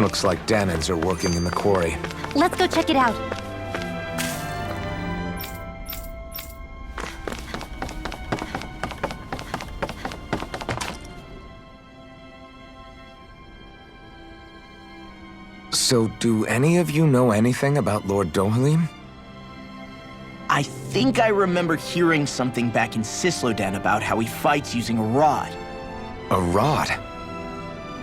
Looks like Dahnans are working in the quarry. Let's go check it out. So, do any of you know anything about Lord Dohalim? I think I remember hearing something back in Zildahna about how he fights using a rod. A rod?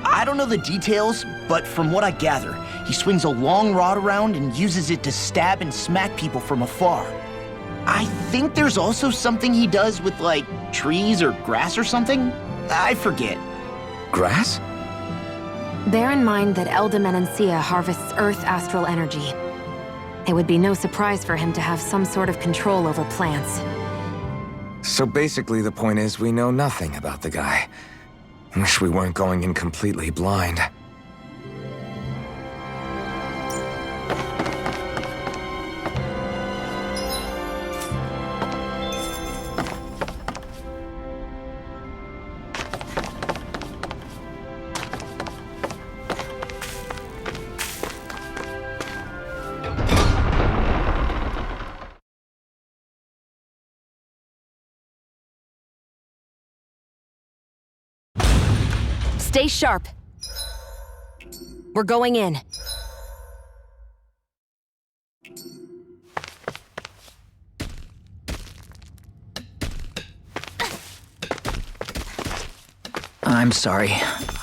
I don't know the details, but from what I gather, he swings a long rod around and uses it to stab and smack people from afar. I think there's also something he does with, like, trees or grass or something. I forget. Grass? Bear in mind that Eldamenencia harvests Earth astral energy. It would be no surprise for him to have some sort of control over plants. So basically the point is we know nothing about the guy. Wish we weren't going in completely blind. Stay sharp. We're going in. I'm sorry.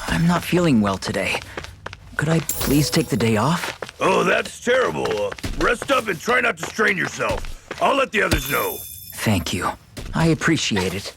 I'm not feeling well today. Could I please take the day off? Oh, that's terrible. Rest up and try not to strain yourself. I'll let the others know. Thank you. I appreciate it.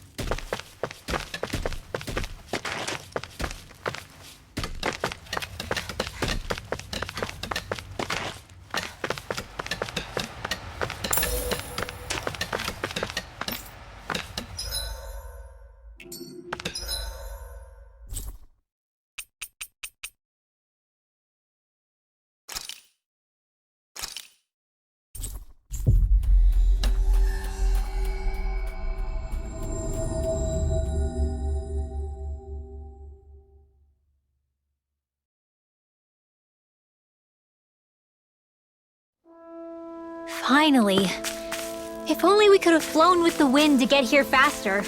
Finally. If only we could have flown with the wind to get here faster.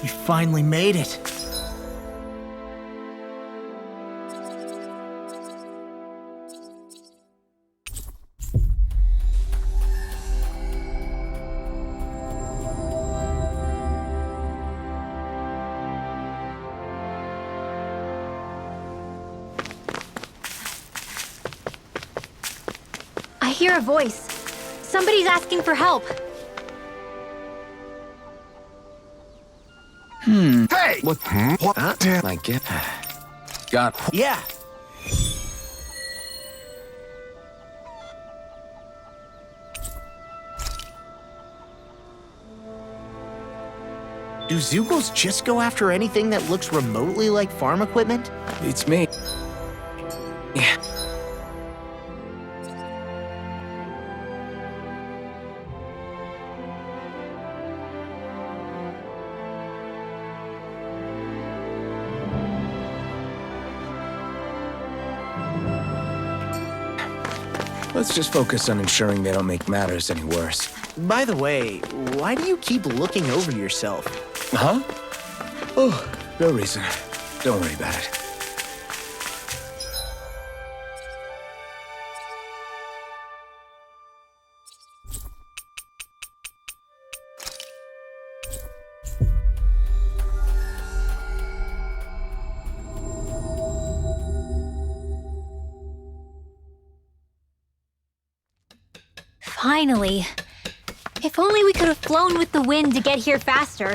We finally made it. I hear a voice. Somebody's asking for help. Hey! What? What? Damn, I get. Got. Yeah. Do Zugos just go after anything that looks remotely like farm equipment? It's me. Yeah. Let's just focus on ensuring they don't make matters any worse. By the way, why do you keep looking over yourself? Huh? Oh, no reason. Don't worry about it. Finally. If only we could have flown with the wind to get here faster.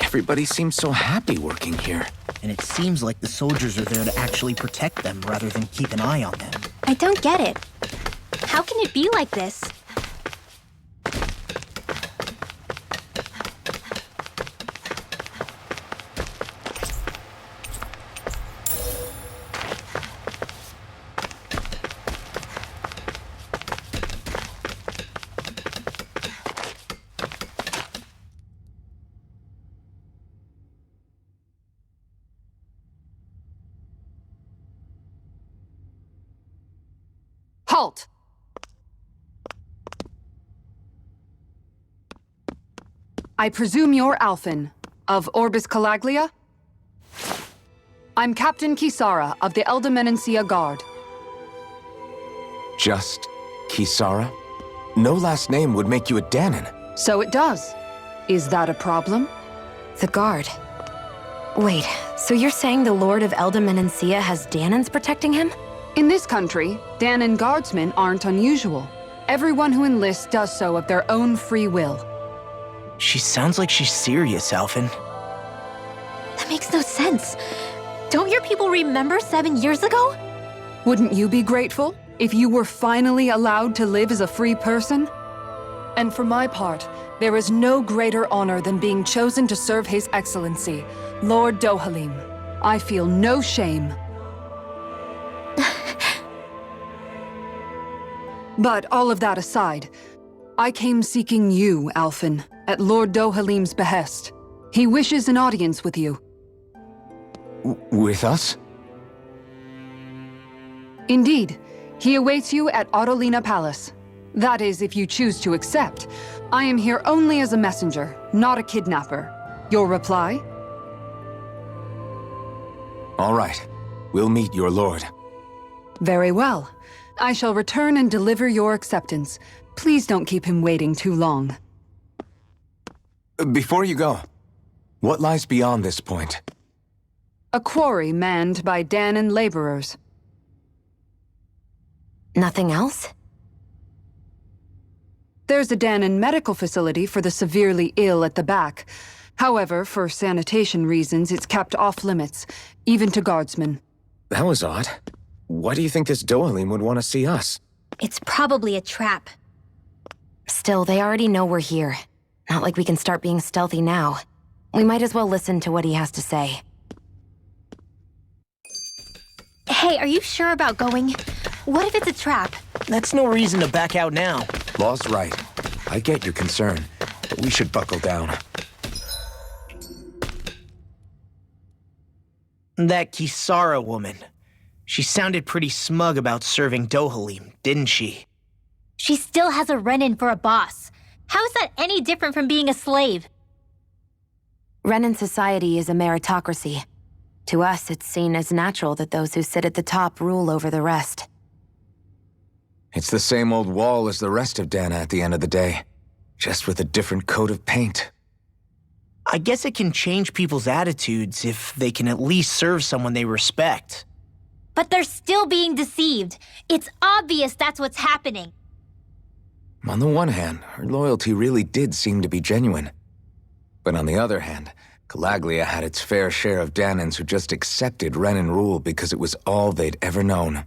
Everybody seems so happy working here. And it seems like the soldiers are there to actually protect them rather than keep an eye on them. I don't get it. How can it be like this? Halt! I presume you're Alphen, of Orbis Calaglia? I'm Captain Kisara of the Alphen and Shionne Guard. Just Kisara? No last name would make you a Dahnan. So it does. Is that a problem? The guard. Wait, so you're saying the Lord of Alphen and Shionne has Dahnans protecting him? In this country, Dahnan guardsmen aren't unusual. Everyone who enlists does so of their own free will. She sounds like she's serious, Alphen. That makes no sense. Don't your people remember 7 years ago? Wouldn't you be grateful if you were finally allowed to live as a free person? And for my part, there is no greater honor than being chosen to serve His Excellency, Lord Dohalim. I feel no shame. But all of that aside, I came seeking you, Alphen, at Lord Dohalim's behest. He wishes an audience with you. With us? Indeed. He awaits you at Autolina Palace. That is, if you choose to accept. I am here only as a messenger, not a kidnapper. Your reply? All right. We'll meet your lord. Very well. I shall return and deliver your acceptance. Please don't keep him waiting too long. Before you go, what lies beyond this point? A quarry manned by Dahnan laborers. Nothing else? There's a Dahnan medical facility for the severely ill at the back. However, for sanitation reasons, it's kept off limits, even to guardsmen. That was odd. Why do you think this Dohalim would want to see us? It's probably a trap. Still, they already know we're here. Not like we can start being stealthy now. We might as well listen to what he has to say. Hey, are you sure about going? What if it's a trap? That's no reason to back out now. Law's right. I get your concern, but we should buckle down. That Kisara woman. She sounded pretty smug about serving Dohalim, didn't she? She still has a run-in for a boss. How is that any different from being a slave? Renan society is a meritocracy. To us, it's seen as natural that those who sit at the top rule over the rest. It's the same old wall as the rest of Dahna at the end of the day, just with a different coat of paint. I guess it can change people's attitudes if they can at least serve someone they respect. But they're still being deceived. It's obvious that's what's happening. On the one hand, her loyalty really did seem to be genuine. But on the other hand, Calaglia had its fair share of Dahnans who just accepted Renan rule because it was all they'd ever known.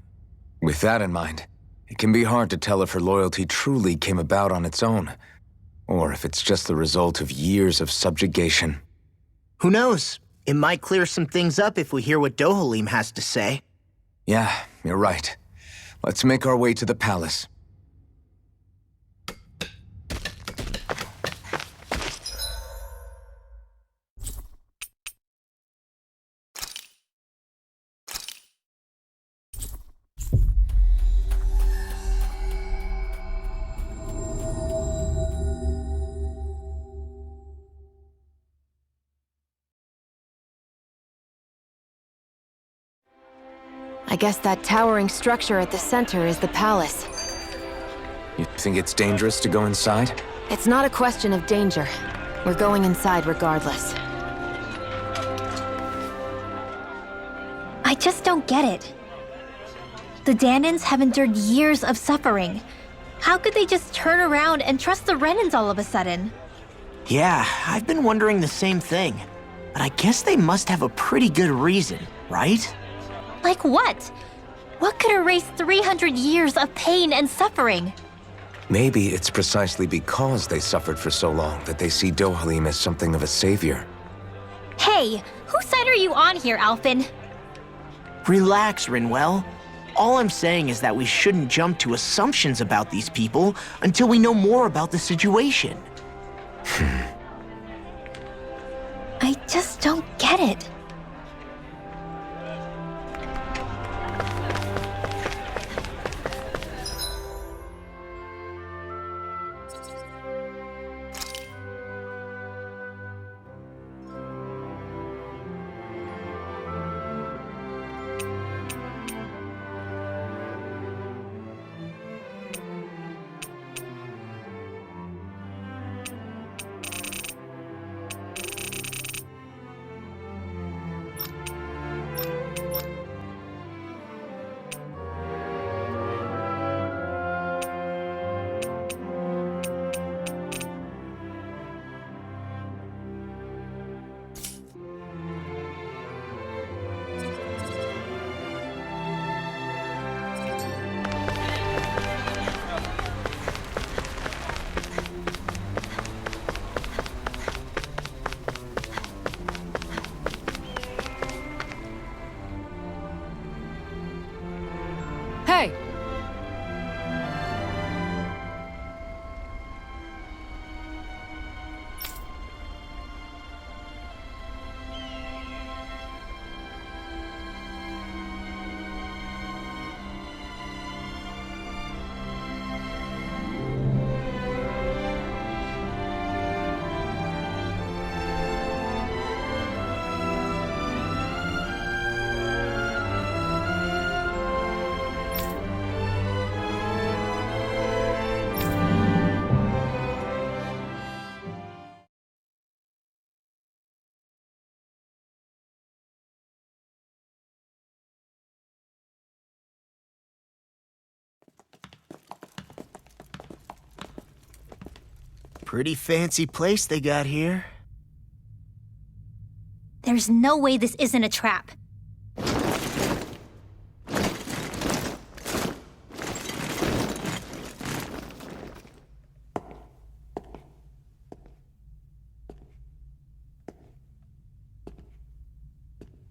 With that in mind, it can be hard to tell if her loyalty truly came about on its own, or if it's just the result of years of subjugation. Who knows? It might clear some things up if we hear what Dohalim has to say. Yeah, you're right. Let's make our way to the palace. I guess that towering structure at the center is the palace. You think it's dangerous to go inside? It's not a question of danger. We're going inside regardless. I just don't get it. The Dahnans have endured years of suffering. How could they just turn around and trust the Renans all of a sudden? Yeah, I've been wondering the same thing. But I guess they must have a pretty good reason, right? Like what? What could erase 300 years of pain and suffering? Maybe it's precisely because they suffered for so long that they see Dohalim as something of a savior. Hey, whose side are you on here, Alphen? Relax, Rinwell. All I'm saying is that we shouldn't jump to assumptions about these people until we know more about the situation. I just don't get it. Hey! Pretty fancy place they got here. There's no way this isn't a trap.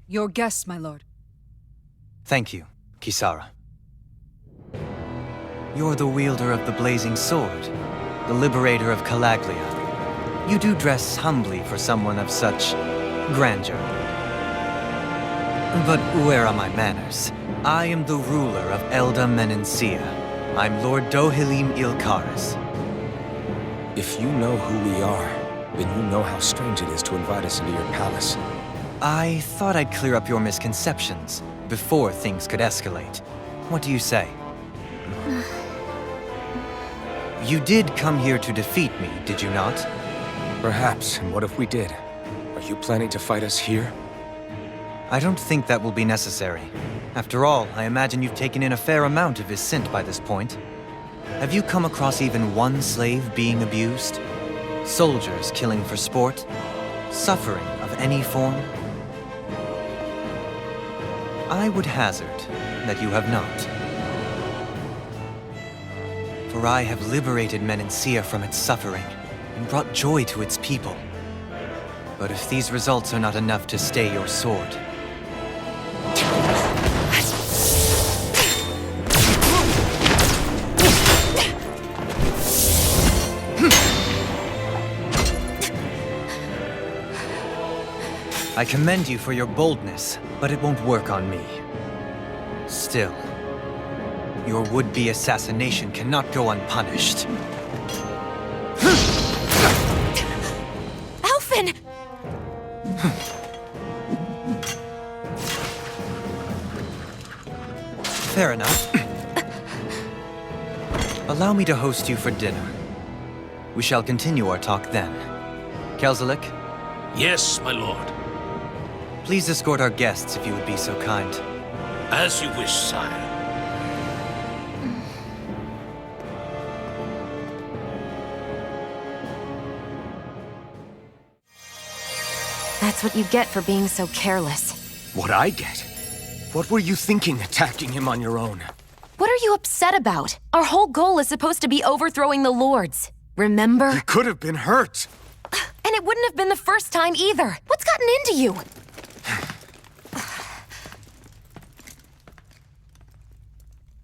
Your guests, my lord. Thank you, Kisara. You're the wielder of the blazing sword, the liberator of Calaglia. You do dress humbly for someone of such grandeur. But where are my manners? I am the ruler of Elda Menencia. I'm Lord Dohalim Ilkaris. If you know who we are, then you know how strange it is to invite us into your palace. I thought I'd clear up your misconceptions before things could escalate. What do you say? You did come here to defeat me, did you not? Perhaps, and what if we did? Are you planning to fight us here? I don't think that will be necessary. After all, I imagine you've taken in a fair amount of his scent by this point. Have you come across even one slave being abused? Soldiers killing for sport? Suffering of any form? I would hazard that you have not. For I have liberated Menencia from its suffering and brought joy to its people. But if these results are not enough to stay your sword, I commend you for your boldness, but it won't work on me. Still, your would-be assassination cannot go unpunished. Alphen! Fair enough. Allow me to host you for dinner. We shall continue our talk then. Kelzelik, Yes, my lord. please escort our guests if you would be so kind. As you wish, sire. That's what you get for being so careless. What I get? What were you thinking attacking him on your own? What are you upset about? Our whole goal is supposed to be overthrowing the lords. Remember? He could have been hurt. And it wouldn't have been the first time either. What's gotten into you?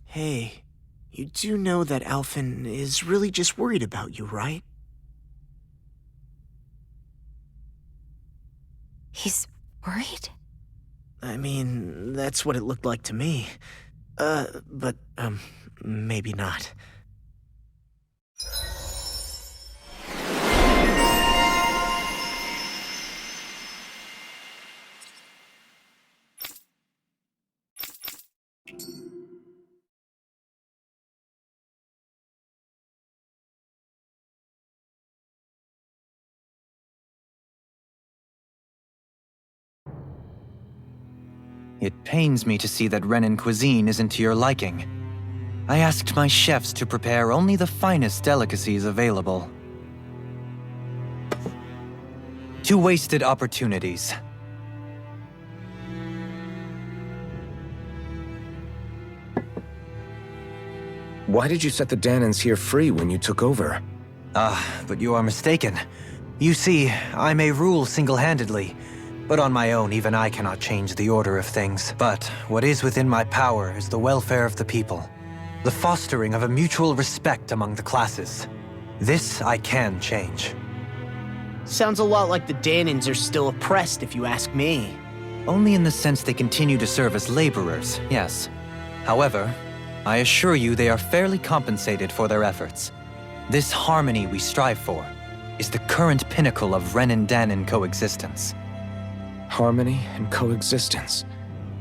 Hey, you do know that Alphen is really just worried about you, right? He's worried? I mean, that's what it looked like to me. But maybe not. It pains me to see that Renan cuisine isn't to your liking. I asked my chefs to prepare only the finest delicacies available. 2 wasted opportunities. Why did you set the Dahnans here free when you took over? But you are mistaken. You see, I may rule single-handedly, but on my own, even I cannot change the order of things. But what is within my power is the welfare of the people, the fostering of a mutual respect among the classes. This I can change. Sounds a lot like the Dahnans are still oppressed, if you ask me. Only in the sense they continue to serve as laborers, yes. However, I assure you they are fairly compensated for their efforts. This harmony we strive for is the current pinnacle of Renan-Dahnan coexistence. Harmony and coexistence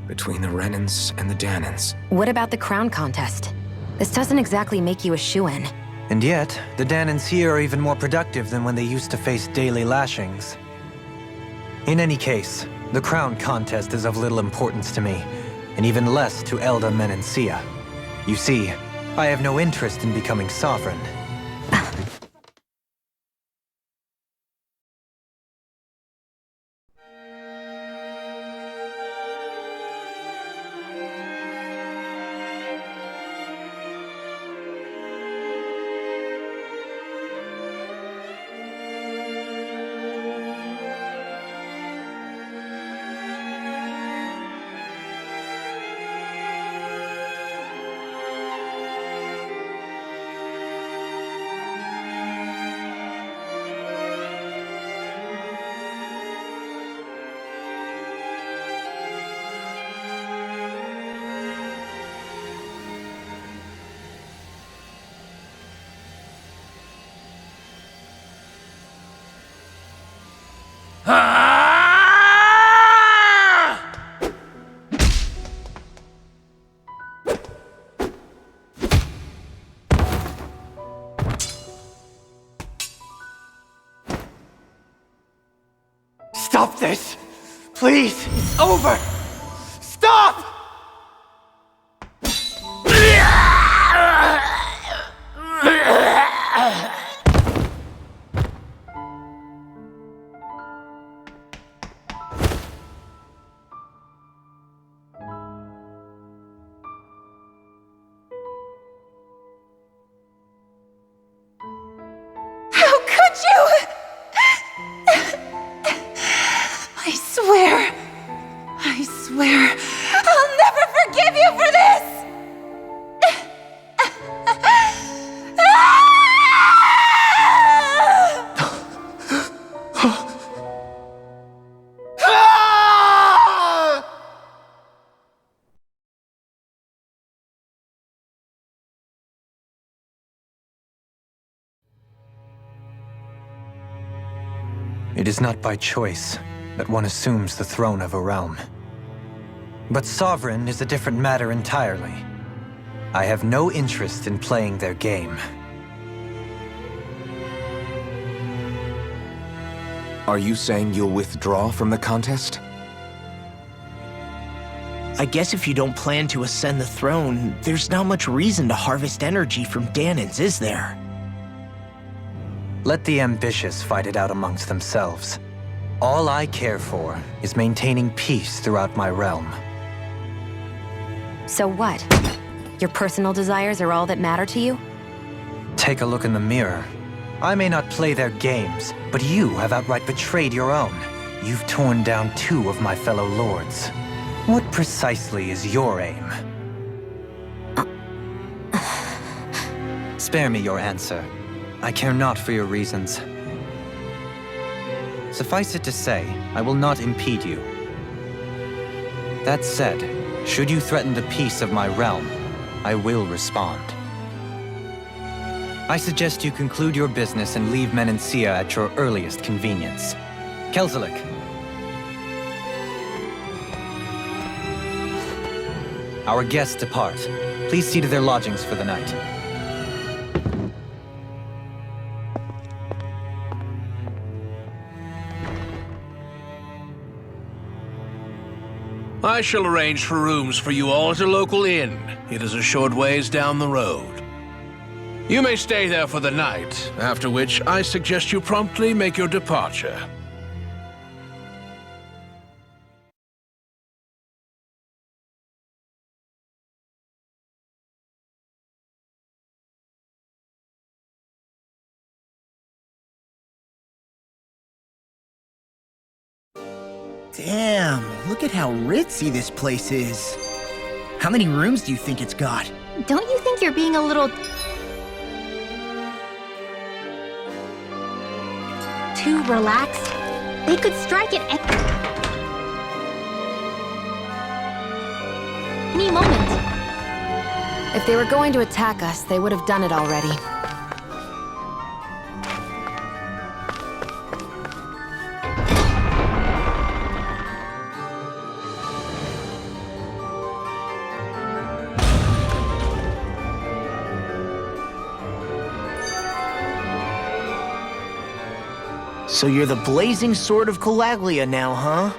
between the Renans and the Dahnans. What about the crown contest? This doesn't exactly make you a shoo-in. And yet, the Dahnans here are even more productive than when they used to face daily lashings. In any case, the crown contest is of little importance to me, and even less to Elda Menancia. You see, I have no interest in becoming sovereign. Stop this! Please! It's over! Stop! How could you? I swear, I'll never forgive you for this! It is not by choice that one assumes the throne of a realm. But sovereign is a different matter entirely. I have no interest in playing their game. Are you saying you'll withdraw from the contest? I guess if you don't plan to ascend the throne, there's not much reason to harvest energy from Dahnans, is there? Let the ambitious fight it out amongst themselves. All I care for is maintaining peace throughout my realm. So what? Your personal desires are all that matter to you? Take a look in the mirror. I may not play their games, but you have outright betrayed your own. You've torn down 2 of my fellow lords. What precisely is your aim? Spare me your answer. I care not for your reasons. Suffice it to say, I will not impede you. That said, should you threaten the peace of my realm, I will respond. I suggest you conclude your business and leave Menancia at your earliest convenience. Kelzelik. Our guests depart. Please see to their lodgings for the night. I shall arrange for rooms for you all at a local inn. It is a short ways down the road. You may stay there for the night, after which I suggest you promptly make your departure. Damn, look at how ritzy this place is. How many rooms do you think it's got? Don't you think you're being a little... too relaxed? They could strike at any moment. If they were going to attack us, they would have done it already. So you're the blazing sword of Calaglia now, huh?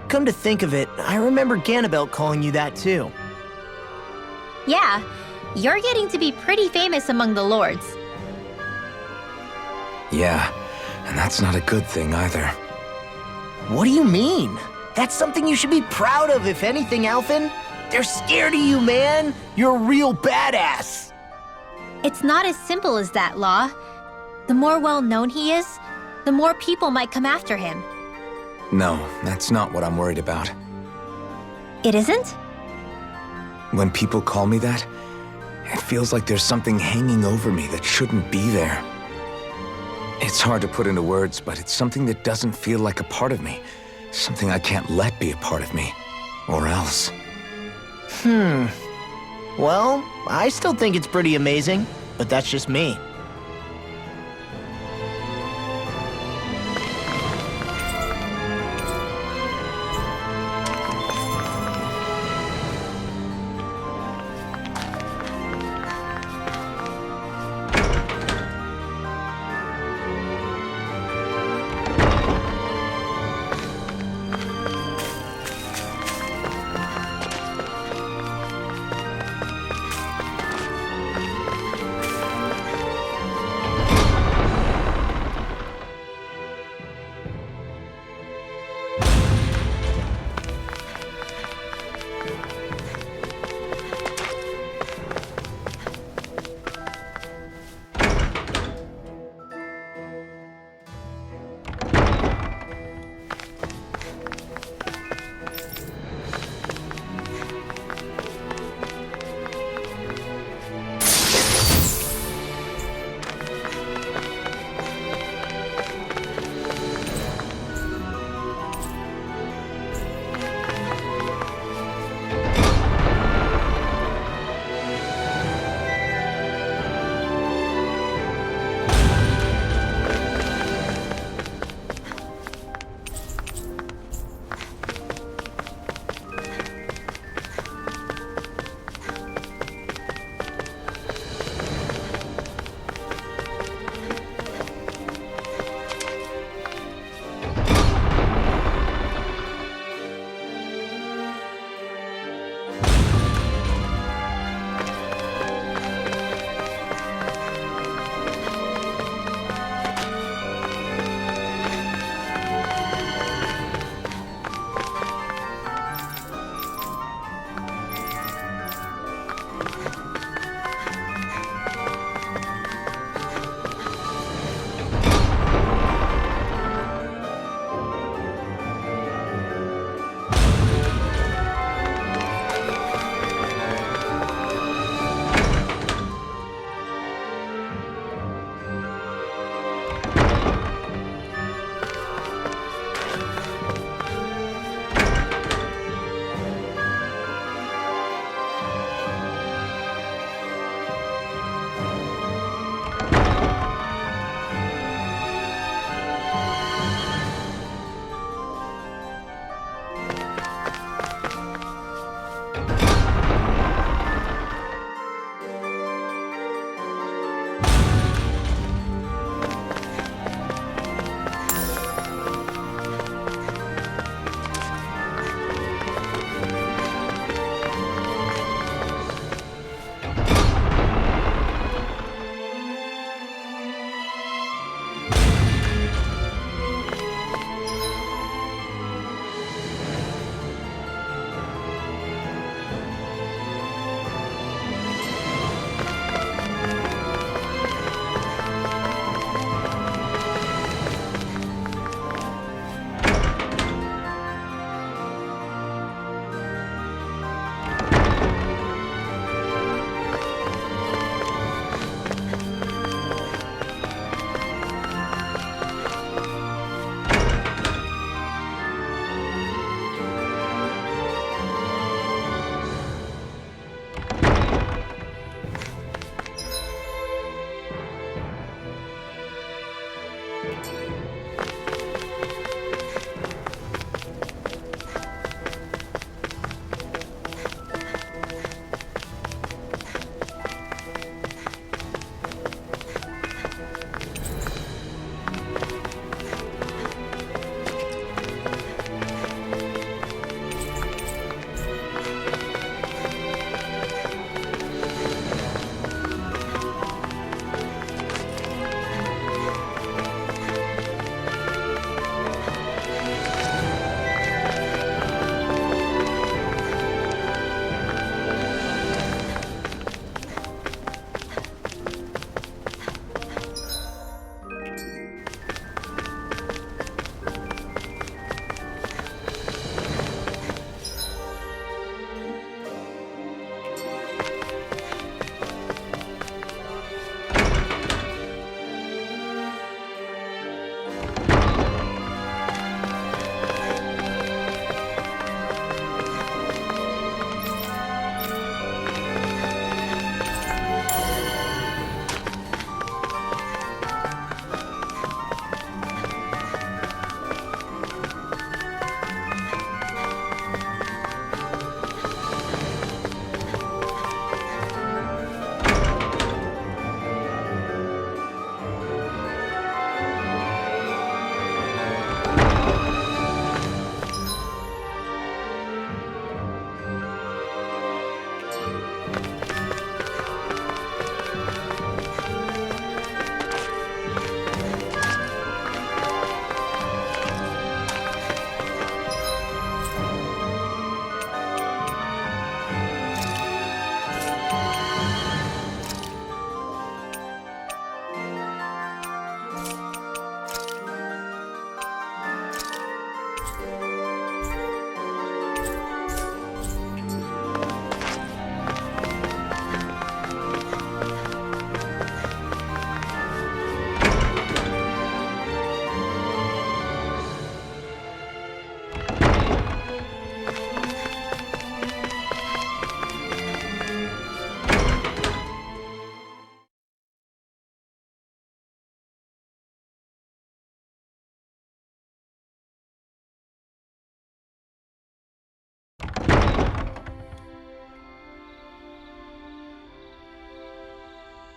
Come to think of it, I remember Ganabelt calling you that too. Yeah, you're getting to be pretty famous among the lords. Yeah, and that's not a good thing either. What do you mean? That's something you should be proud of, if anything, Alphen. They're scared of you, man. You're a real badass. It's not as simple as that, Law. The more well-known he is, the more people might come after him. No, that's not what I'm worried about. It isn't? When people call me that, it feels like there's something hanging over me that shouldn't be there. It's hard to put into words, but it's something that doesn't feel like a part of me. Something I can't let be a part of me. Or else. Well, I still think it's pretty amazing, but that's just me.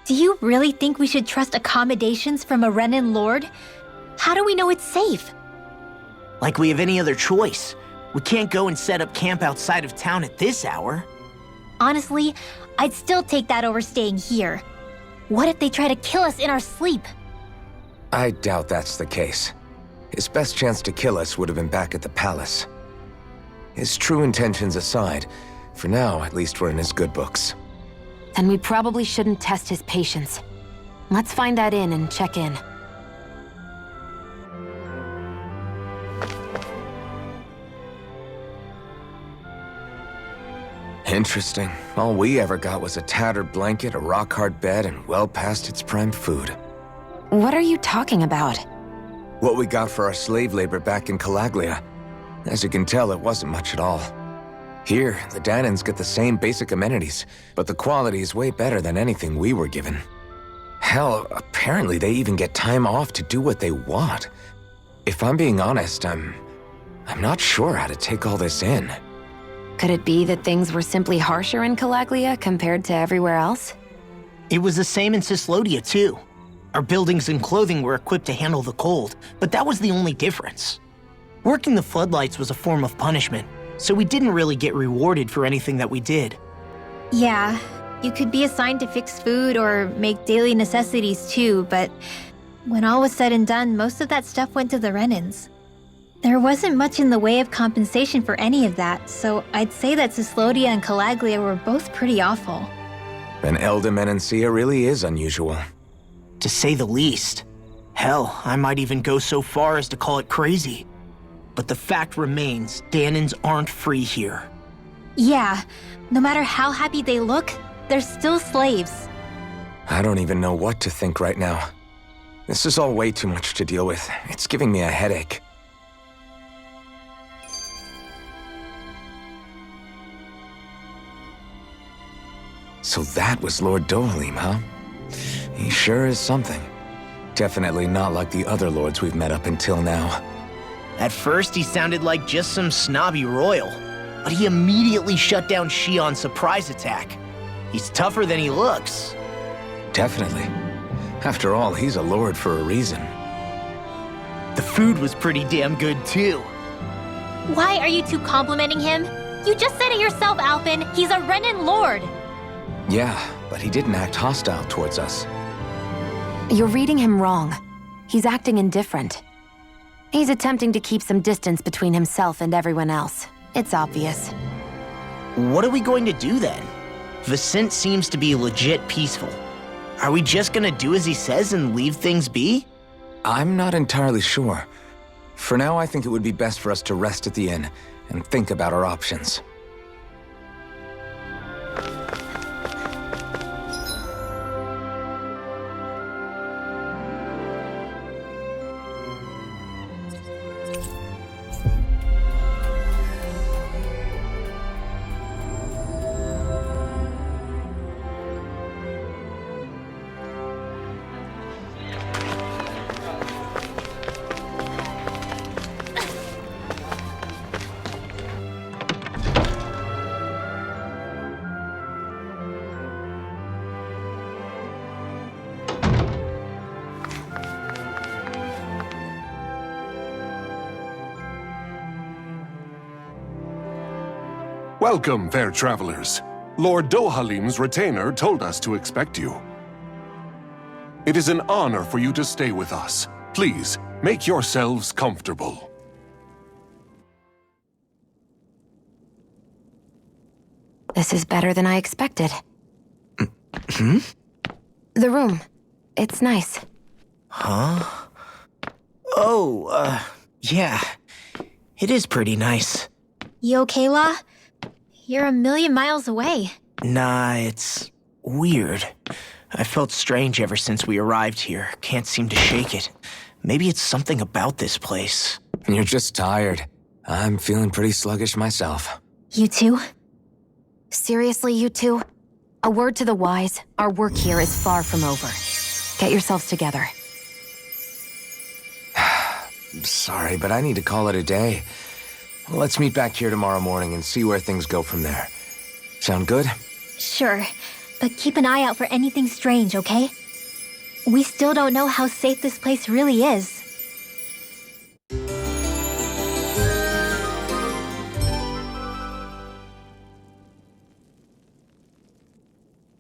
Do you really think we should trust accommodations from a Renin lord? How do we know it's safe? Like we have any other choice. We can't go and set up camp outside of town at this hour. Honestly, I'd still take that over staying here. What if they try to kill us in our sleep? I doubt that's the case. His best chance to kill us would have been back at the palace. His true intentions aside, for now, at least we're in his good books. Then we probably shouldn't test his patience. Let's find that inn and check in. Interesting. All we ever got was a tattered blanket, a rock-hard bed, and well past its prime food. What are you talking about? What we got for our slave labor back in Calaglia. As you can tell, it wasn't much at all. Here, the Dahnans get the same basic amenities, but the quality is way better than anything we were given. Hell, apparently they even get time off to do what they want. If I'm being honest, I'm not sure how to take all this in. Could it be that things were simply harsher in Calaglia compared to everywhere else? It was the same in Zildahna too. Our buildings and clothing were equipped to handle the cold, but that was the only difference. Working the floodlights was a form of punishment, so we didn't really get rewarded for anything that we did. Yeah, you could be assigned to fix food or make daily necessities too, but when all was said and done, most of that stuff went to the Renins. There wasn't much in the way of compensation for any of that, so I'd say that Zildahna and Calaglia were both pretty awful. And Eldam and Sia really is unusual. To say the least. Hell, I might even go so far as to call it crazy. But the fact remains, Dahnans aren't free here. Yeah, no matter how happy they look, they're still slaves. I don't even know what to think right now. This is all way too much to deal with. It's giving me a headache. So that was Lord Dohalim, huh? He sure is something. Definitely not like the other lords we've met up until now. At first, he sounded like just some snobby royal, but he immediately shut down Shionne's surprise attack. He's tougher than he looks. Definitely. After all, he's a lord for a reason. The food was pretty damn good, too. Why are you two complimenting him? You just said it yourself, Alphen. He's a Renin lord. Yeah, but he didn't act hostile towards us. You're reading him wrong. He's acting indifferent. He's attempting to keep some distance between himself and everyone else. It's obvious. What are we going to do then? Vicent seems to be legit peaceful. Are we just gonna do as he says and leave things be? I'm not entirely sure. For now, I think it would be best for us to rest at the inn and think about our options. Welcome, fair travelers. Lord Dohalim's retainer told us to expect you. It is an honor for you to stay with us. Please, make yourselves comfortable. This is better than I expected. Hmm? The room. It's nice. Huh? Oh, yeah. It is pretty nice. You okay, La? You're a million miles away. Nah, it's weird. I felt strange ever since we arrived here. Can't seem to shake it. Maybe it's something about this place. You're just tired. I'm feeling pretty sluggish myself. You too? Seriously, you two? A word to the wise, our work here is far from over. Get yourselves together. Sorry, but I need to call it a day. Let's meet back here tomorrow morning and see where things go from there. Sound good? Sure. But keep an eye out for anything strange, okay? We still don't know how safe this place really is.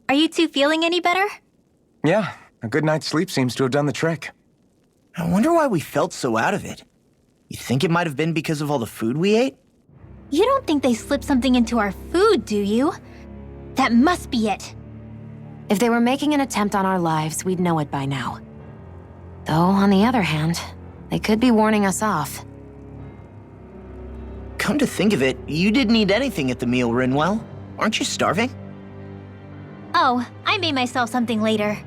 Are you two feeling any better? Yeah, a good night's sleep seems to have done the trick. I wonder why we felt so out of it. You think it might have been because of all the food we ate? You don't think they slipped something into our food, do you? That must be it. If they were making an attempt on our lives, we'd know it by now. Though, on the other hand, they could be warning us off. Come to think of it, you didn't eat anything at the meal, Rinwell. Aren't you starving? Oh, I made myself something later.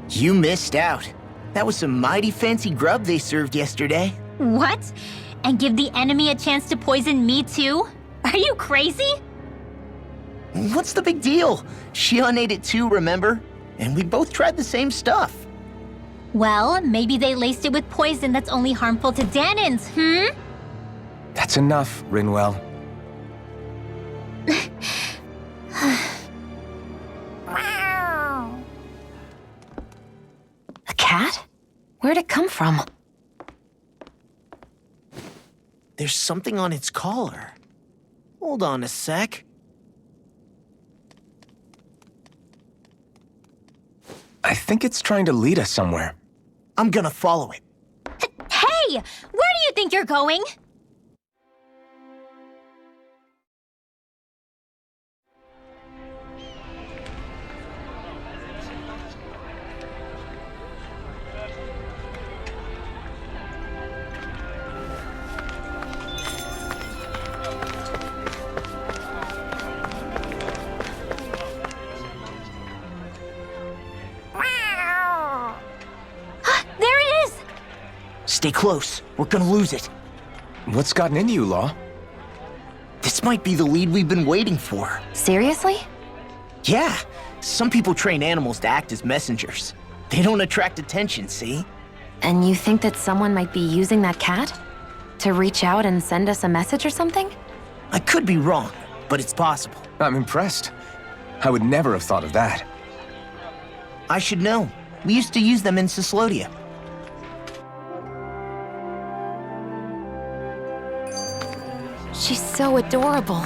You missed out. That was some mighty fancy grub they served yesterday. What? And give the enemy a chance to poison me too? Are you crazy? What's the big deal? Shionne ate it too, remember? And we both tried the same stuff. Well, maybe they laced it with poison that's only harmful to Dahnans, That's enough, Rinwell. A cat? Where'd it come from? There's something on its collar. Hold on a sec. I think it's trying to lead us somewhere. I'm gonna follow it. Hey! Where do you think you're going? Stay close. We're gonna lose it. What's gotten into you, Law? This might be the lead we've been waiting for. Seriously? Yeah. Some people train animals to act as messengers. They don't attract attention, see? And you think that someone might be using that cat? To reach out and send us a message or something? I could be wrong, but it's possible. I'm impressed. I would never have thought of that. I should know. We used to use them in Zildahna. She's so adorable.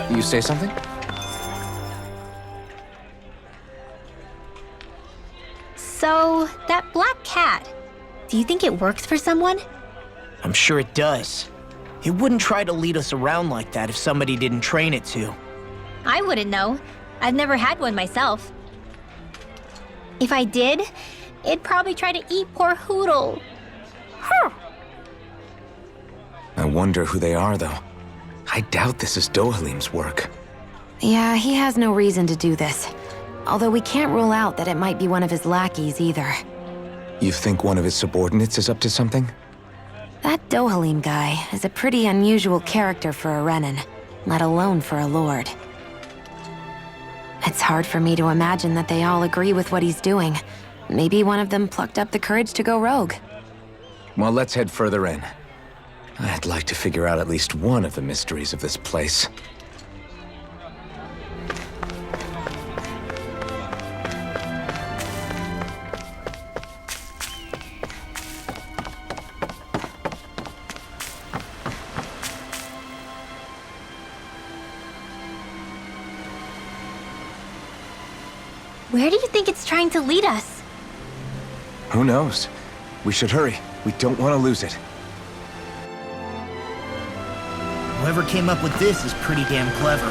You say something? So, that black cat, do you think it works for someone? I'm sure it does. It wouldn't try to lead us around like that if somebody didn't train it to. I wouldn't know. I've never had one myself. If I did, it'd probably try to eat poor Hoodle. I wonder who they are, though. I doubt this is Dohalim's work. Yeah, he has no reason to do this. Although we can't rule out that it might be one of his lackeys either. You think one of his subordinates is up to something? That Dohalim guy is a pretty unusual character for a Renin, let alone for a lord. It's hard for me to imagine that they all agree with what he's doing. Maybe one of them plucked up the courage to go rogue. Well, let's head further in. I'd like to figure out at least one of the mysteries of this place. Where do you think it's trying to lead us? Who knows? We should hurry. We don't want to lose it. Whoever came up with this is pretty damn clever.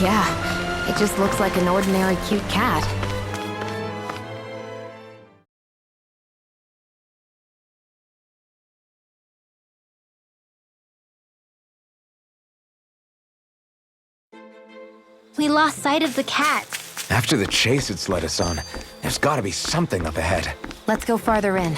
Yeah, it just looks like an ordinary cute cat. We lost sight of the cat. After the chase it's led us on, there's gotta be something up ahead. Let's go farther in.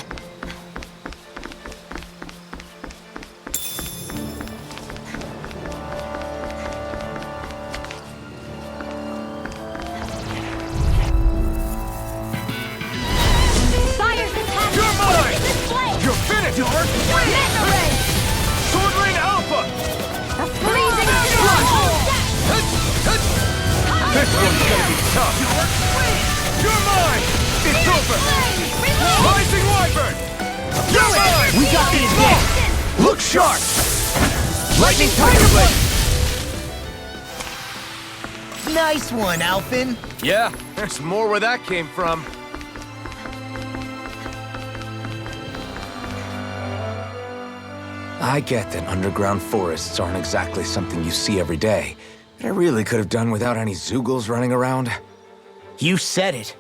This one's gonna be tough. You're mine! It's over! Rising Wyvern! You're mine! We got the advantage! Look sharp! Lightning Tiger Blade! Nice one, Alphen. Yeah, there's more where that came from. I get that underground forests aren't exactly something you see every day, but I really could have done without any Zeugles running around. You said it.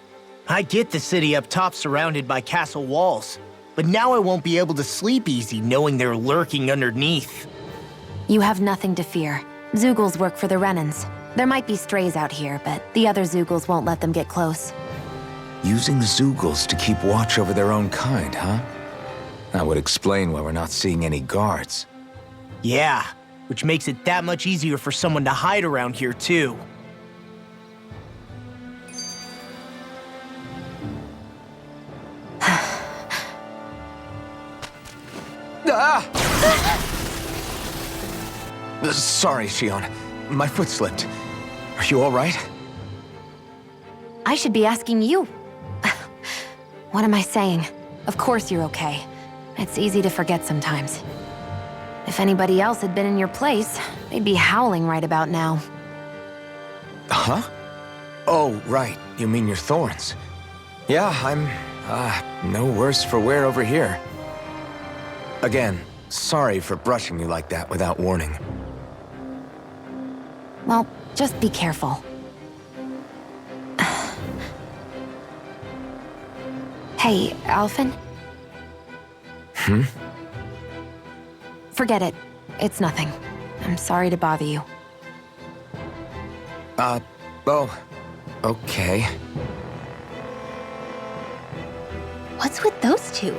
I get the city up top surrounded by castle walls, but now I won't be able to sleep easy knowing they're lurking underneath. You have nothing to fear. Zeugles work for the Renans. There might be strays out here, but the other Zeugles won't let them get close. Using Zeugles to keep watch over their own kind, huh? That would explain why we're not seeing any guards. Yeah, which makes it that much easier for someone to hide around here, too. Sorry, Shionne. My foot slipped. Are you all right? I should be asking you. What am I saying? Of course you're okay. It's easy to forget sometimes. If anybody else had been in your place, they'd be howling right about now. Huh? Oh, right. You mean your thorns. Yeah, I'm, no worse for wear over here. Again, sorry for brushing you like that without warning. Well, just be careful. Hey, Alphen? Hmm? Forget it. It's nothing. I'm sorry to bother you. Oh, okay. What's with those two?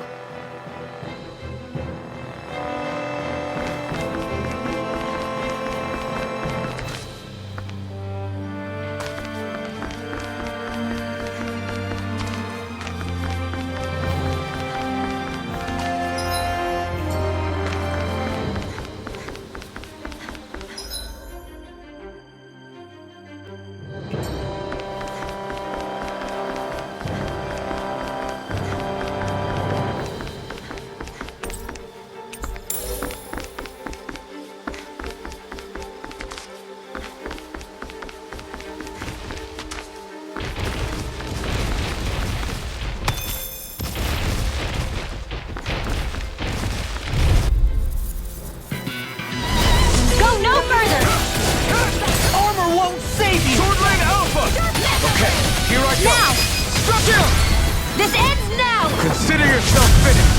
This ends now! Consider yourself finished!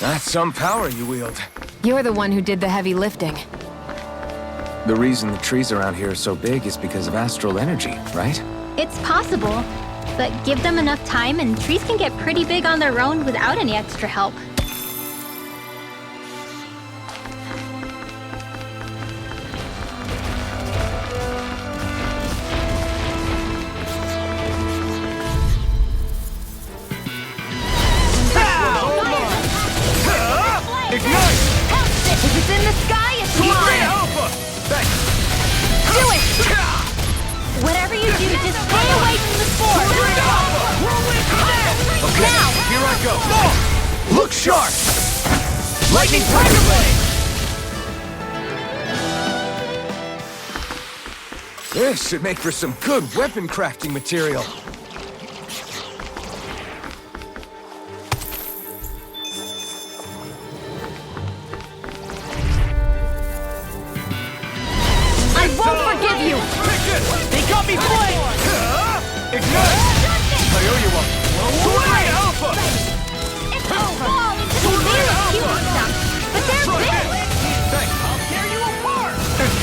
That's some power you wield. You're the one who did the heavy lifting. The reason the trees around here are so big is because of astral energy, right? It's possible, but give them enough time and trees can get pretty big on their own without any extra help. If it's in the sky, it's mine! Do it! Whatever you do, just stay away from the spore! Now! Here I go! Look sharp! Lightning Tiger Blade! This should make for some good weapon crafting material. I won't forgive you! They got me flanked! Ignite! I owe you one! Sword Alpha! It's all fall into the really cute stuff, but they're big! Thanks! I'll tear you apart!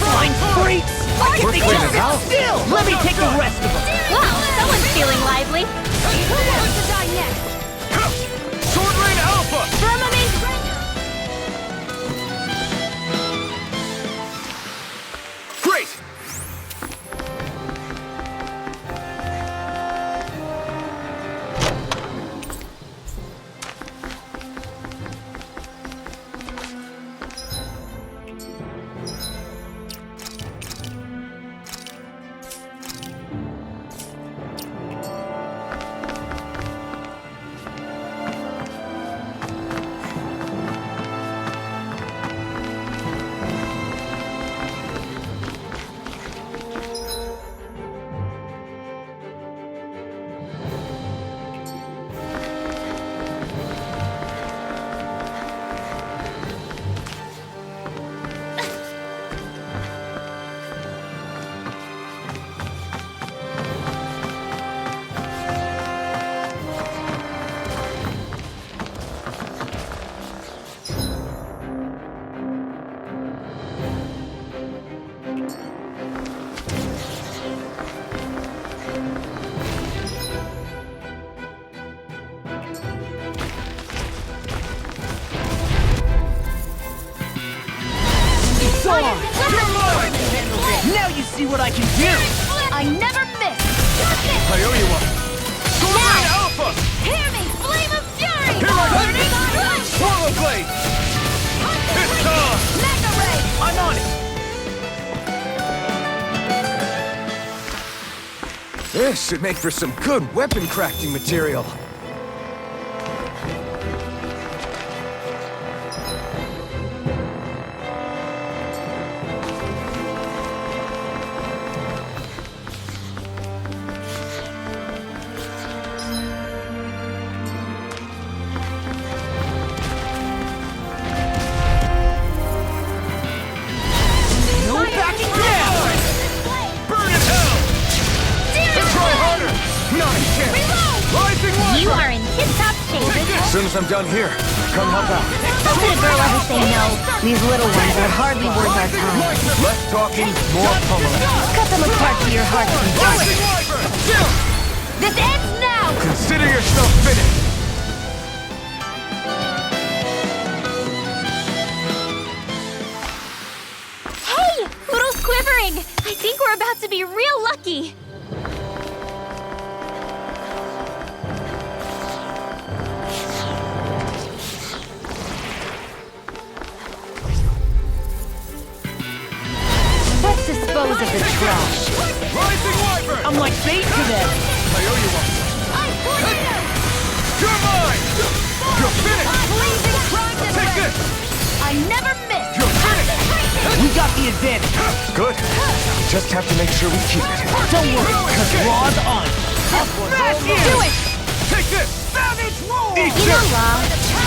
Fine freaks! I can think clean of it out. still! Let me take the rest of them! Wow, someone's feeling lively! Who wants to die next? Sword Rain Alpha! Firmament! Great! see what I can do. I never miss! I owe you one. Storm Alpha! Hear me! Flame of fury! Here I come! Swallow Blade! It's time! Mega Ray! I'm on it. This should make for some good weapon crafting material. You are in tip-top shape. As soon as I'm done here, come help out. How could a girl ever say no? These little ones are hardly worth our time. Less talking, more pummeling. Cut them apart to your heart's content. This ends now! Consider yourself finished. Hey! Poodle's quivering! I think we're about to be real lucky. Let's dispose of the trash. Rising Wyvern! I'm like bait to them. I owe you one. You're mine! You're finished! Take this! I never miss! You're finished! We got the advantage. Good. Just have to make sure we keep it. Don't worry, because Raw's on. Do it! Take this! Savage roll! Eat You know, Raw,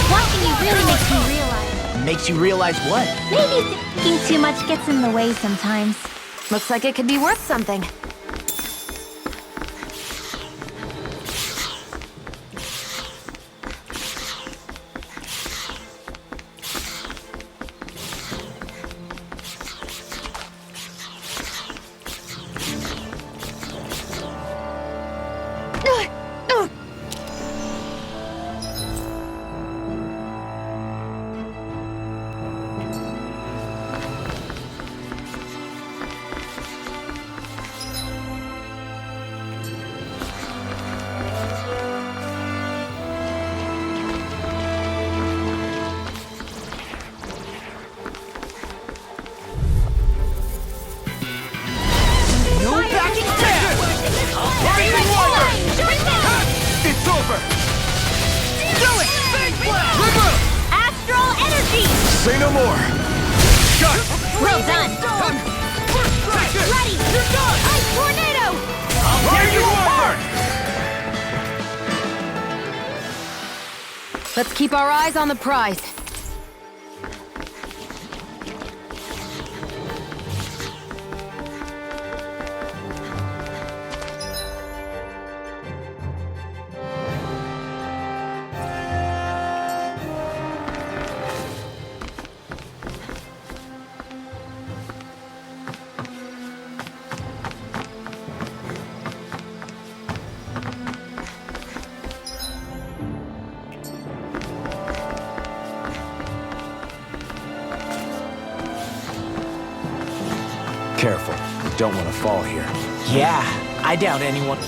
watching you really makes me realize. Makes you realize what? Maybe thinking too much gets in the way sometimes. Looks like it could be worth something. It's over! Do it! Astral energy! Say no more. Got it! Well done! Take this! Ready! Ice tornado! Rising Wyvern! Let's keep our eyes on the prize. Careful. You don't want to fall here. Yeah, I doubt anyone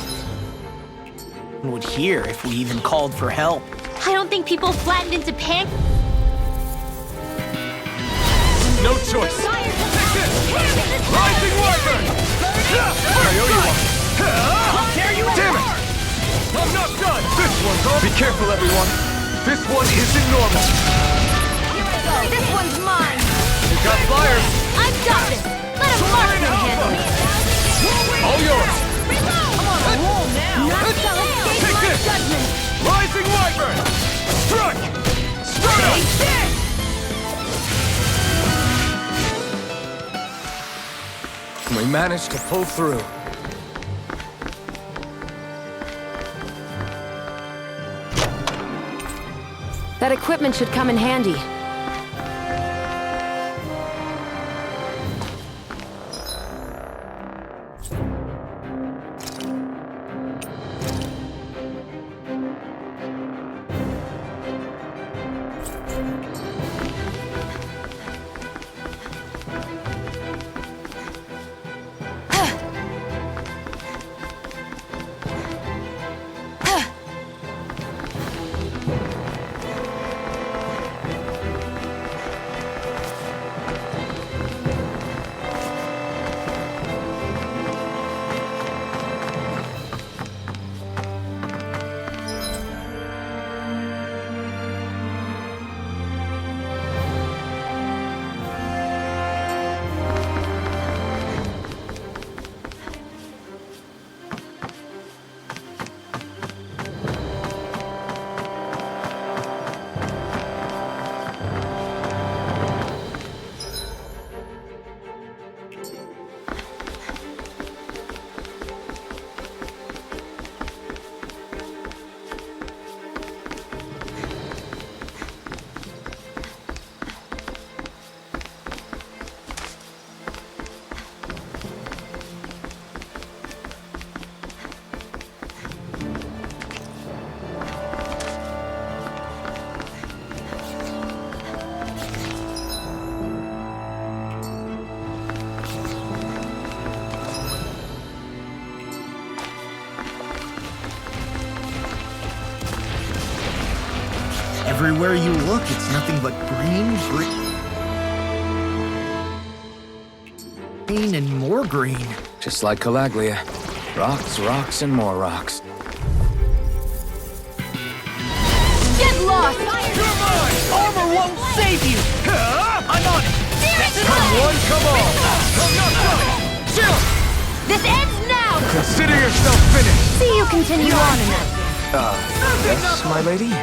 would hear if we even called for help. I don't think people flattened into pan. No choice! Take this! Rising Wyvern! I owe you one! I'll tear you Damn apart! it! I'm not done! This one's on! Be careful, everyone. This one isn't normal. This one's mine! You got flyers! I've got this! Let him marksman handle it! All yours! I'm on a roll now! None shall escape Take my this! judgment! Rising Wyvern! Strike! Strike! We managed to pull through. That equipment should come in handy. Everywhere you look, it's nothing but green, green, and more green. Just like Calaglia. Rocks, rocks, and more rocks. Get lost! You're mine! Armor won't save you! I'm on it! Come one, come all! I'm not done! Chill! This ends now! Consider yourself finished! See you continue on in that. Yes, my lady?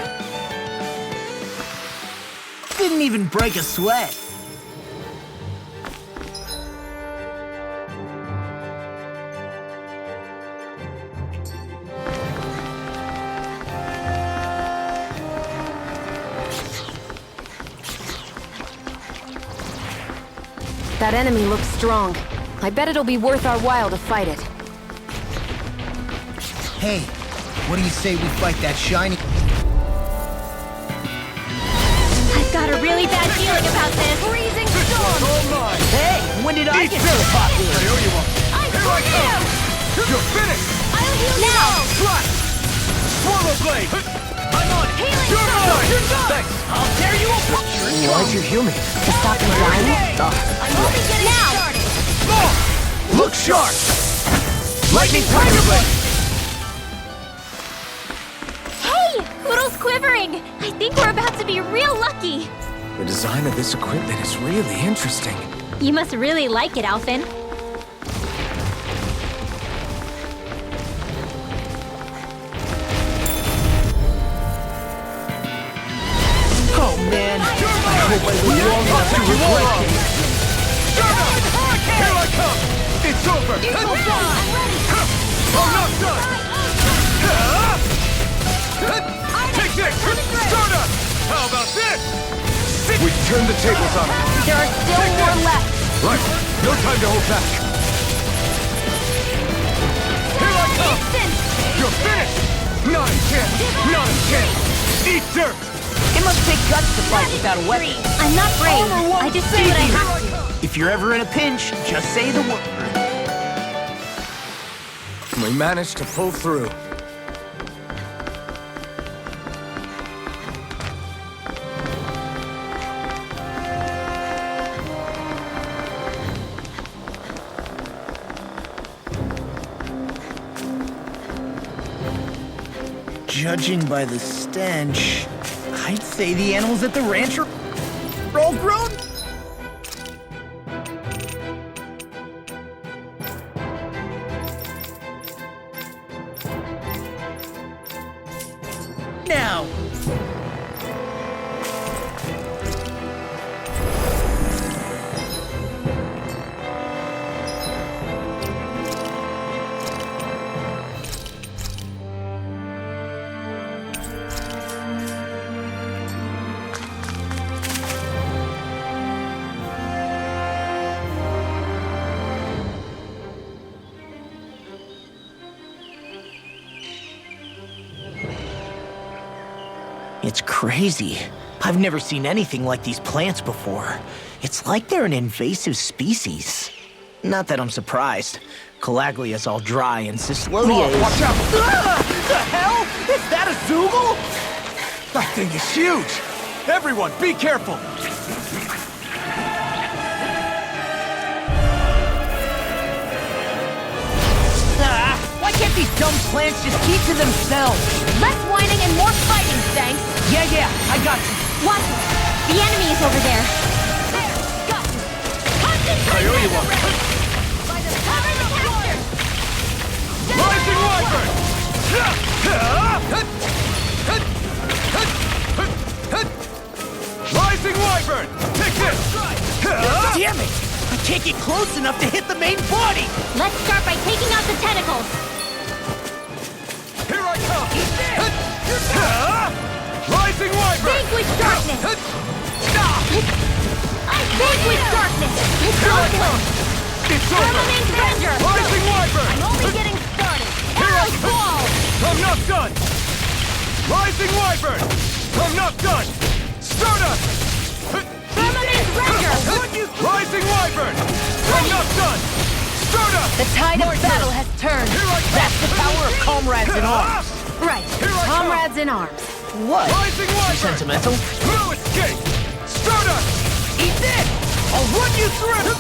Didn't even break a sweat. That enemy looks strong. I bet it'll be worth our while to fight it. Hey, what do you say we fight that shiny... I've got a really bad feeling about this. Freezing storm! All mine! Hey, when did I get so popular? I owe you one. I Here I come! You're finished! I'll heal you now! Try! Swallow blade! I'm on it! Healing You're stone! mine! You're done! Thanks! I'll tear you apart! Why'd you heal me? To stop me dying? I'm only getting started! Look sharp! Lightning tiger blade! Hey! Poodle's quivering! I think we're about to be real lucky! The design of this equipment is really interesting. You must really like it, Alphen. Oh man, I hope I live long enough to regret it. Here I come! It's over! I'm not done! Take this! Zildahna! How about this? We turn the tables on him. There are still more left. Right, no time to hold back. Here I come! You're finished! Not a chance! Not a chance! Eat dirt! It must take guts to fight without a weapon. I'm not brave. I just do what I have to. If you're ever in a pinch, just say the word. We managed to pull through. Judging by the stench, I'd say the animals at the ranch are all grown. Now. It's crazy. I've never seen anything like these plants before. It's like they're an invasive species. Not that I'm surprised. Calaglia's all dry and Cyslodia is... Watch out! The hell? Is that a Zoogle? That thing is huge! Everyone, be careful! Why can't these dumb plants just keep to themselves? Less whining and more fighting, thanks. Yeah, I got you. Watch it. The enemy is over there. There, got you. I owe you one. By the power of the capture. Rising Wyvern! Rising Wyvern! Take this! Damn it! I can't get close enough to hit the main body! Let's start by taking out the tentacles. Here I come! Rising Wyvern! Vanquish darkness! I vanquish darkness! It's Here I over! come! It's over! Permanent Ranger! Rising Wyvern! I'm only getting started. Here I Arrows fall! I'm not done! Rising Wyvern! I'm not done! Stardust! Permanent Ranger! Rising Wyvern! I'm not done! Stardust! The tide of battle has turned. Here I come! That's the power of comrades in arms! Right. Here I come! Comrades in arms. What? Rising Wyvern! Sentimental? No escape! Stardust! Eat this! I'll run you through!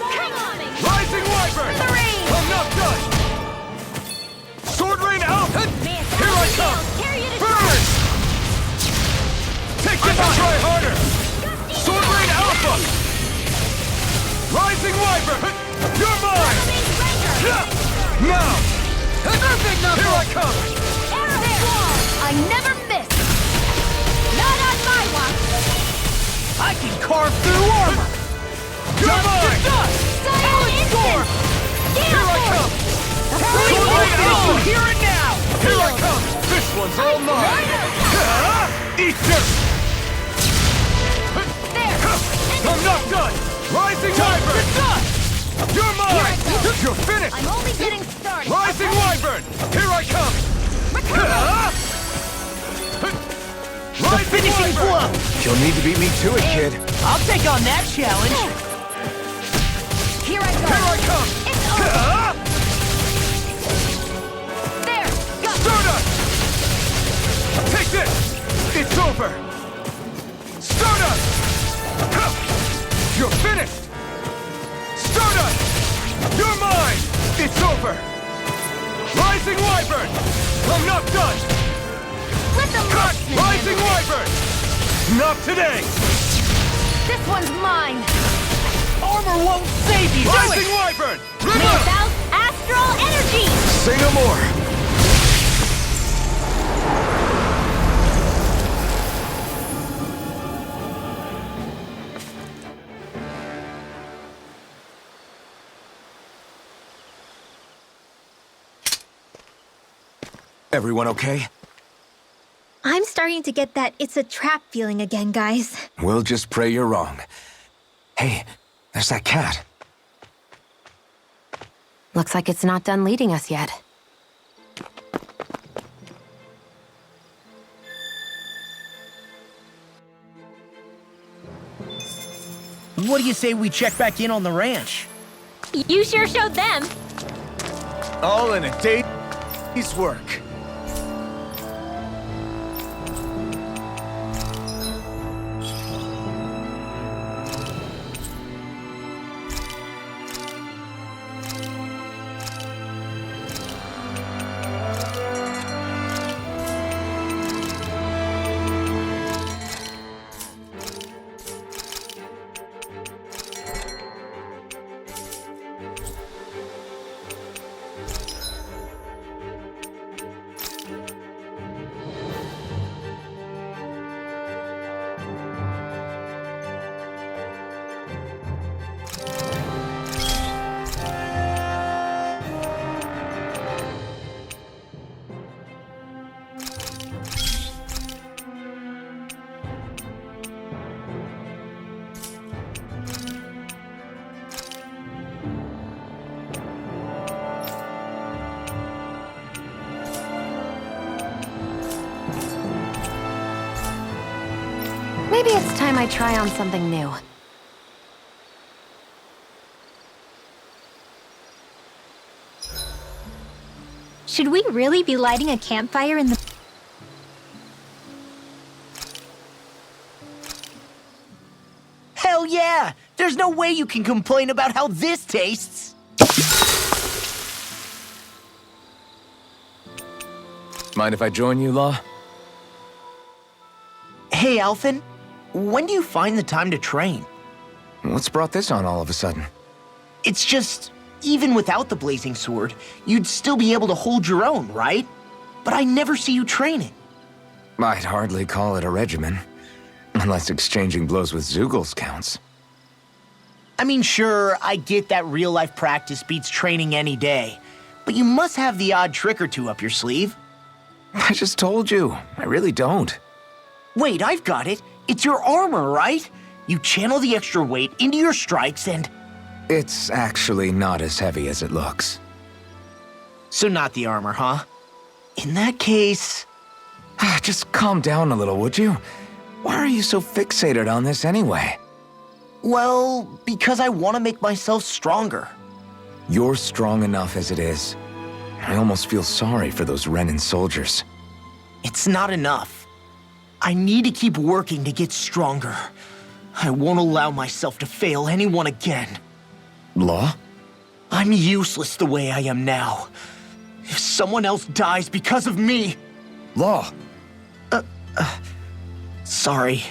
Hang on me! Rising Wyvern! The rain! I'm not done! Sword Rain Alphen! Here I come! Burn! Take this and try harder! Sword Rain Alpha! Rising Wyvern! You're mine! Now! Perfect knuckle! Here I come! I never miss! Not on my watch! I can carve through armor! You're mine! Silent Storm! Here I come! Sword Rain Alpha! Here and now! Here I come! This one's all mine! Eat this! I'm not done! Rising Wyvern! You're mine! You're finished! I'm only getting started! Rising Wyvern! Here I come! The finishing blow! You'll need to beat me to it, kid. I'll take on that challenge! Here I go! Here I come! It's over! There! Go! Stardust! Take this! It's over! Stardust! You're finished! Stardust! You're mine! It's over! Rising Wyvern! I'm not done! Let the marksman Rising handle it. Wyvern! Not today! This one's mine! Armor won't save you! Rising Wyvern! Remember! Without astral energy! Say no more. Everyone okay? I'm starting to get that it's a trap feeling again, guys. We'll just pray you're wrong. Hey, there's that cat. Looks like it's not done leading us yet. What do you say we check back in on the ranch? You sure showed them! All in a day's work. Maybe it's time I try on something new. Should we really be lighting a campfire in the... Hell yeah! There's no way you can complain about how this tastes! Mind if I join you, Law? Hey, Alphen, when do you find the time to train? What's brought this on all of a sudden? It's just, even without the blazing sword, you'd still be able to hold your own, right? But I never see you training. I'd hardly call it a regimen. Unless exchanging blows with Zeugles counts. I mean, sure, I get that real-life practice beats training any day. But you must have the odd trick or two up your sleeve. I just told you, I really don't. Wait, I've got it. It's your armor, right? You channel the extra weight into your strikes and... It's actually not as heavy as it looks. So not the armor, huh? In that case... Just calm down a little, would you? Why are you so fixated on this anyway? Well, because I want to make myself stronger. You're strong enough as it is. I almost feel sorry for those Renan soldiers. It's not enough. I need to keep working to get stronger. I won't allow myself to fail anyone again. Law? I'm useless the way I am now. If someone else dies because of me... Law! Sorry.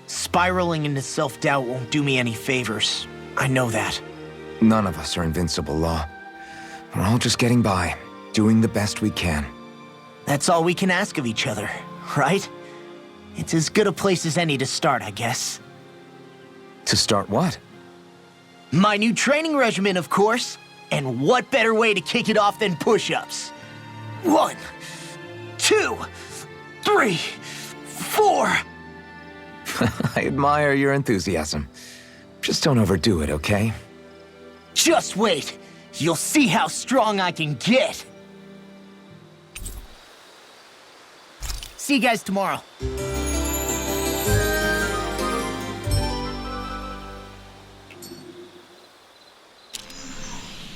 Spiraling into self-doubt won't do me any favors. I know that. None of us are invincible, Law. We're all just getting by, doing the best we can. That's all we can ask of each other, right? It's as good a place as any to start, I guess. To start what? My new training regimen, of course. And what better way to kick it off than push-ups? 1, 2, 3, 4. I admire your enthusiasm. Just don't overdo it, okay? Just wait. You'll see how strong I can get. See you guys tomorrow.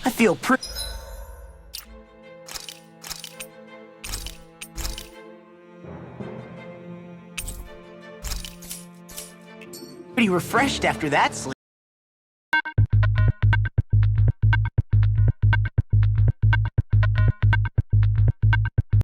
I feel pretty refreshed after that sleep.